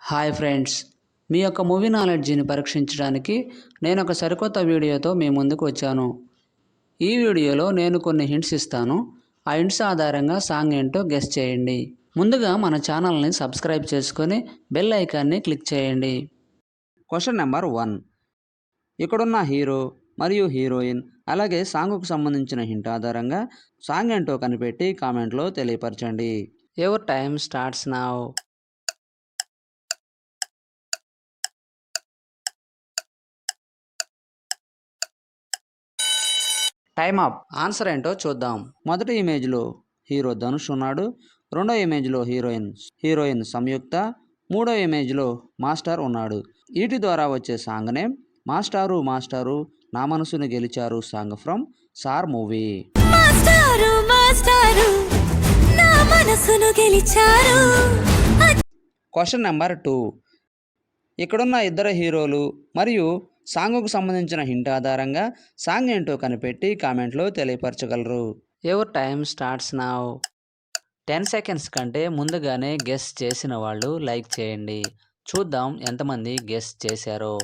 Hi friends, మీ యొక్క movie నాలెడ్జిని పరీక్షించడానికి నేను ఒక సరికొత్త వీడియోతో మీ ముందుకు వచ్చాను. ఈ వీడియోలో నేను కొన్ని హింట్స్ ఇస్తాను. ఆ హింట్స్ ఆధారంగా సాంగ్ ఏంటో గెస్ చేయండి. ముందుగా మన ఛానల్ని సబ్స్క్రైబ్ చేసుకొని బెల్ ఐకాన్ని క్లిక్ చేయండి. Question number 1. ఇక్కడున్న హీరో మరియు హీరోయిన్ అలాగే సాంగ్కు సంబంధించిన హింట్ ఆధారంగా సాంగ్ ఏంటో కనిపెట్టి కామెంట్లో తెలియపరచండి. Your time starts now. Time up. Answer ఏంటో చూద్దాం. మొదటి ఇమేజ్లో హీరో ధనుష్ ఉన్నాడు. రెండో ఇమేజ్లో హీరోయిన్ సంయుక్త. మూడో ఇమేజ్లో మాస్టర్ ఉన్నాడు. వీటి ద్వారా వచ్చే సాంగ్ నేమ్ మాస్టారు మాస్టారు నా మనసును గెలిచారు song from sir movie. Question number 2. ఇక్కడున్న ఇద్దరు హీరోలు మరియు సాంగ్కు సంబంధించిన హింట్ ఆధారంగా సాంగ్ ఏంటో కనిపెట్టి కామెంట్లో తెలియపరచగలరు. Your time starts now. 10 seconds కంటే ముందుగానే గెస్ చేసిన వాళ్ళు లైక్ చేయండి. చూద్దాం ఎంతమంది గెస్ చేశారో.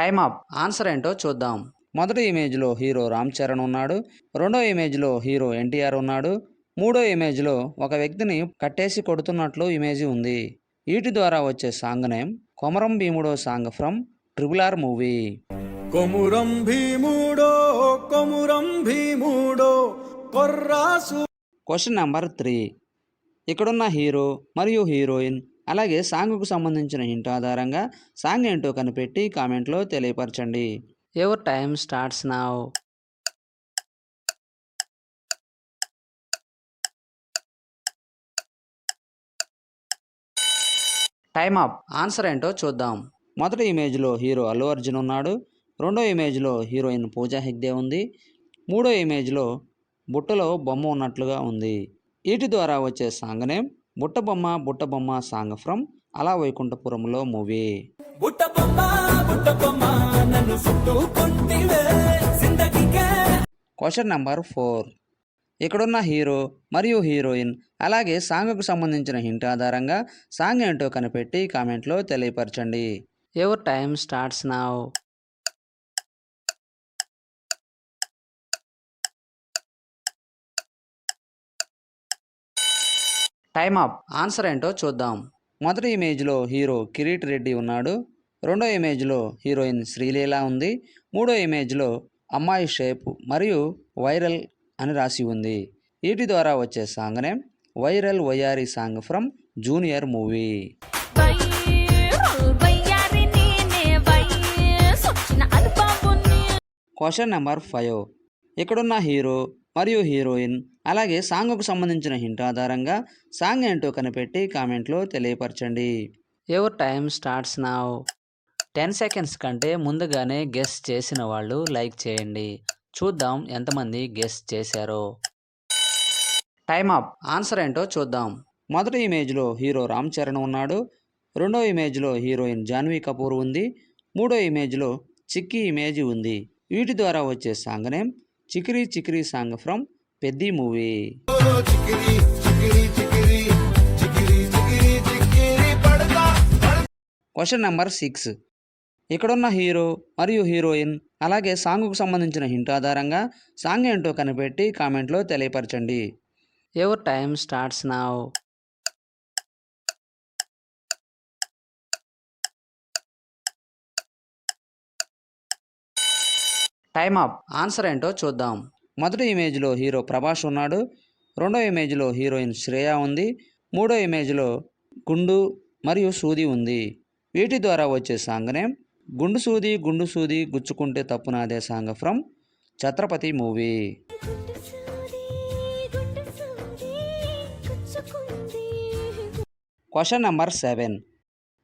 Time up. ఆన్సర్ ఏంటో చూద్దాం. మొదటి ఇమేజ్లో హీరో రామ్ చరణ్ ఉన్నాడు. రెండో ఇమేజ్లో హీరో ఎన్టీఆర్ ఉన్నాడు. మూడో ఇమేజ్లో ఒక వ్యక్తిని కట్టేసి కొడుతున్నట్లు ఇమేజ్ ఉంది. వీటి ద్వారా వచ్చే song name Komaram Bheemudo song from RRR movie. Komuram Bheemudo Komuram Bheemudo కొర్రాసు. Question number 3. ఇక్కడున్న హీరో మరియు హీరోయిన్ అలాగే సాంగ్కు సంబంధించిన హింట్ ఆధారంగా సాంగ్ ఏంటో కనిపెట్టి కామెంట్లో తెలియపరచండి. Your time starts now. Time up. Answer ఏంటో చూద్దాం. మొదటి ఇమేజ్లో హీరో అల్లు అర్జున్ ఉన్నాడు. రెండో ఇమేజ్లో హీరోయిన్ పూజా హెగ్డే ఉంది. మూడో ఇమేజ్లో బుట్టలో బొమ్మ ఉన్నట్లుగా ఉంది. వీటి ద్వారా వచ్చే సాంగ్ నేమ్ బుట్ట బొమ్మ సాంగ్ ఫ్రమ్ అలా వైకుంఠపురంలో మూవీ. Question number 4. ఇక్కడున్న హీరో మరియు హీరోయిన్ అలాగే సాంగ్కు సంబంధించిన హింట్ ఆధారంగా సాంగ్ ఏంటో కనిపెట్టి కామెంట్లో తెలియపరచండి. Your time starts now. Time up. Answer ఏంటో చూద్దాం. మొదటి ఇమేజ్లో హీరో కిరీట్ రెడ్డి ఉన్నాడు. రెండో ఇమేజ్లో హీరోయిన్ శ్రీలీల ఉంది. మూడో ఇమేజ్లో అమ్మాయి షేప్ మరియు వైరల్ అని రాసి ఉంది. వీటి ద్వారా వచ్చే సాంగ్ నేమ్ వైరల్ వయ్యారి song from junior movie. Question number 5. ఇక్కడున్న హీరో మరియు హీరోయిన్ అలాగే సాంగ్కు సంబంధించిన హింట్ ఆధారంగా సాంగ్ ఏంటో కనిపెట్టి కామెంట్లో తెలియపరచండి. Your time starts now. 10 seconds కంటే ముందుగానే గెస్ చేసిన వాళ్ళు లైక్ చేయండి. చూద్దాం ఎంతమంది గెస్ చేశారో. Time up. ఆన్సర్ ఏంటో చూద్దాం. మొదటి ఇమేజ్లో హీరో రామ్ చరణ్ ఉన్నాడు. రెండో ఇమేజ్లో హీరోయిన్ జాన్వీ కపూర్ ఉంది. మూడో ఇమేజ్లో చిక్కీ ఇమేజ్ ఉంది. వీటి ద్వారా వచ్చే song name Chikiri Chikiri song from Peddi movie. Question number 6. ఇక్కడున్న హీరో మరియు హీరోయిన్ అలాగే సాంగ్కు సంబంధించిన హింట్ ఆధారంగా సాంగ్ ఏంటో కనిపెట్టి కామెంట్లో తెలియపరచండి. Your time starts now. Time up. Answer ఏంటో చూద్దాం. మొదటి ఇమేజ్లో హీరో ప్రభాస్ ఉన్నాడు. రెండో ఇమేజ్లో హీరోయిన్ శ్రేయ ఉంది. మూడో ఇమేజ్లో గుండు మరియు సూది ఉంది. వీటి ద్వారా వచ్చే సాంగ్ నేమ్ గుండు సూది గుచ్చుకుంటే తప్పు నాదే song from Chhatrapati movie. Question number 7.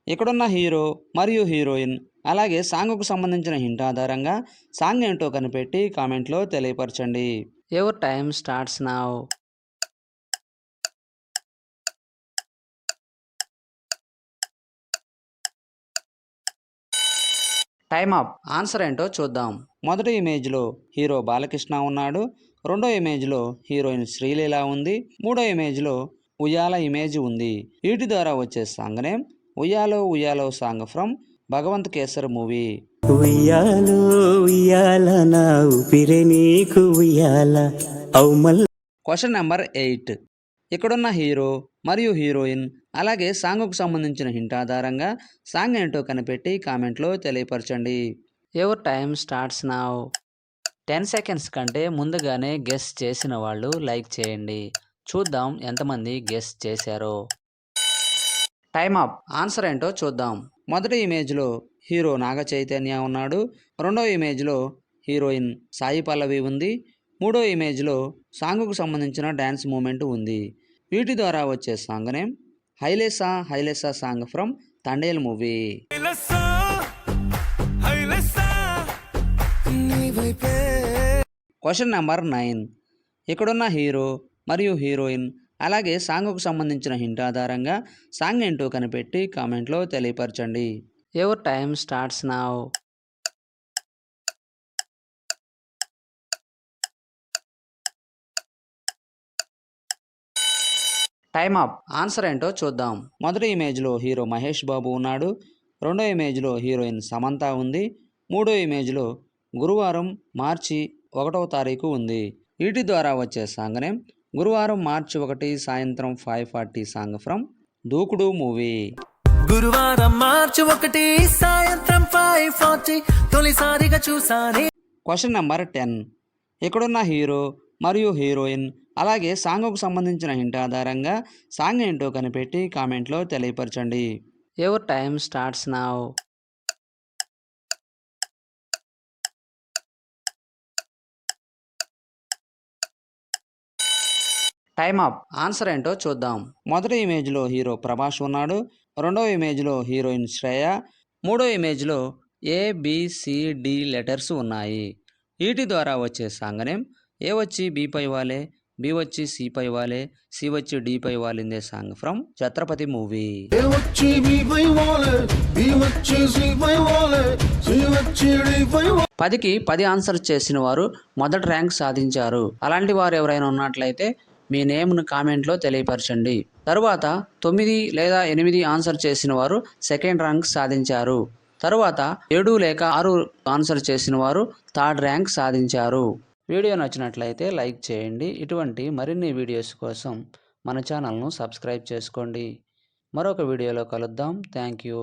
ఇక్కడున్న హీరో మరియు హీరోయిన్ అలాగే సాంగ్కు సంబంధించిన హింట్ ఆధారంగా సాంగ్ ఏంటో కనిపెట్టి కామెంట్లో తెలియపరచండి. Your time starts now. Time up. Answer ఏంటో చూద్దాం. మొదటి ఇమేజ్లో హీరో బాలకృష్ణ ఉన్నాడు. రెండో ఇమేజ్లో హీరోయిన్ శ్రీలీల ఉంది. మూడో ఇమేజ్లో ఉయ్యాల ఇమేజ్ ఉంది. వీటి ద్వారా వచ్చే సాంగ్ నేమ్ ఉయ్యాలో ఉయ్యాలో song from Bhagavanth Kesari movie. ఉయ్యాలో ఉయ్యాల నా ఊపిరే నీకు ఉయ్యాల అవుమల్. Question number 8. ఇక్కడున్న హీరో మరియు హీరోయిన్ అలాగే సాంగ్కు సంబంధించిన హింట్ ఆధారంగా సాంగ్ ఏంటో కనిపెట్టి కామెంట్లో తెలియపరచండి. Your time starts now. 10 seconds కంటే ముందుగానే గెస్ చేసిన వాళ్ళు లైక్ చేయండి. చూద్దాం ఎంతమంది గెస్ చేశారో. Time up. ఆన్సర్ ఏంటో చూద్దాం. మొదటి ఇమేజ్లో హీరో నాగ చైతన్య ఉన్నాడు. రెండో ఇమేజ్లో హీరోయిన్ సాయి పల్లవి ఉంది. మూడో ఇమేజ్లో సాంగ్కు సంబంధించిన డ్యాన్స్ మూమెంట్ ఉంది. వీటి ద్వారా వచ్చే song name Hilessa Hilessa song from Thandel movie. Question number 9. ఇక్కడున్న హీరో మరియు హీరోయిన్ అలాగే సాంగ్కు సంబంధించిన హింట్ ఆధారంగా సాంగ్ ఏంటో కనిపెట్టి కామెంట్లో తెలియపరచండి. Your time starts now. Time up. Answer ఏంటో చూద్దాం. మొదటి ఇమేజ్లో హీరో మహేష్ బాబు ఉన్నాడు. రెండో ఇమేజ్లో హీరోయిన్ సమంత ఉంది. మూడో ఇమేజ్లో గురువారం మార్చి 1వ తారీఖు ఉంది. వీటి ద్వారా వచ్చే సాంగ్ నేమ్ గురువారం మార్చి 1 సాయంత్రం 5:40 సాంగ్ ఫ్రమ్ దూకుడు మూవీ. గురువారం మార్చి 1 సాయంత్రం 5:40 తొలిసారిగా చూసానే. Question number 10. ఇక్కడున్న హీరో మరియు హీరోయిన్ అలాగే సాంగ్కు సంబంధించిన హింట్ ఆధారంగా సాంగ్ ఏంటో కనిపెట్టి కామెంట్లో తెలియపరచండి. Your time starts now. Time up. Answer ఏంటో చూద్దాం. మొదటి ఇమేజ్లో హీరో ప్రభాస్ ఉన్నాడు. రెండో ఇమేజ్లో హీరోయిన్ శ్రేయ. మూడో ఇమేజ్లో ABCD లెటర్స్ ఉన్నాయి. వీటి ద్వారా వచ్చే సాంగ్ నేమ్ ఏ వచ్చి బి పై వాలే, బి వచ్చి సి పై వాలే, సి వచ్చి డి పై వాలిందే సాంగ్ ఫ్రమ్ ఛత్రపతి మూవీ. 10కి 10 ఆన్సర్ చేసిన వారు మొదటి ర్యాంక్ సాధించారు. అలాంటి వారు ఎవరైనా ఉన్నట్లయితే మీ నేమ్ను కామెంట్లో తెలియపరచండి. తరువాత 9 లేదా 8 ఆన్సర్ చేసిన వారు సెకండ్ ర్యాంక్ సాధించారు. తరువాత 7 లేక 6 ఆన్సర్ చేసిన వారు థర్డ్ ర్యాంక్ సాధించారు. వీడియో నచ్చినట్లయితే లైక్ చేయండి. ఇటువంటి మరిన్ని వీడియోస్ కోసం మన ఛానల్ను సబ్స్క్రైబ్ చేసుకోండి. మరొక వీడియోలో కలుద్దాం. Thank you.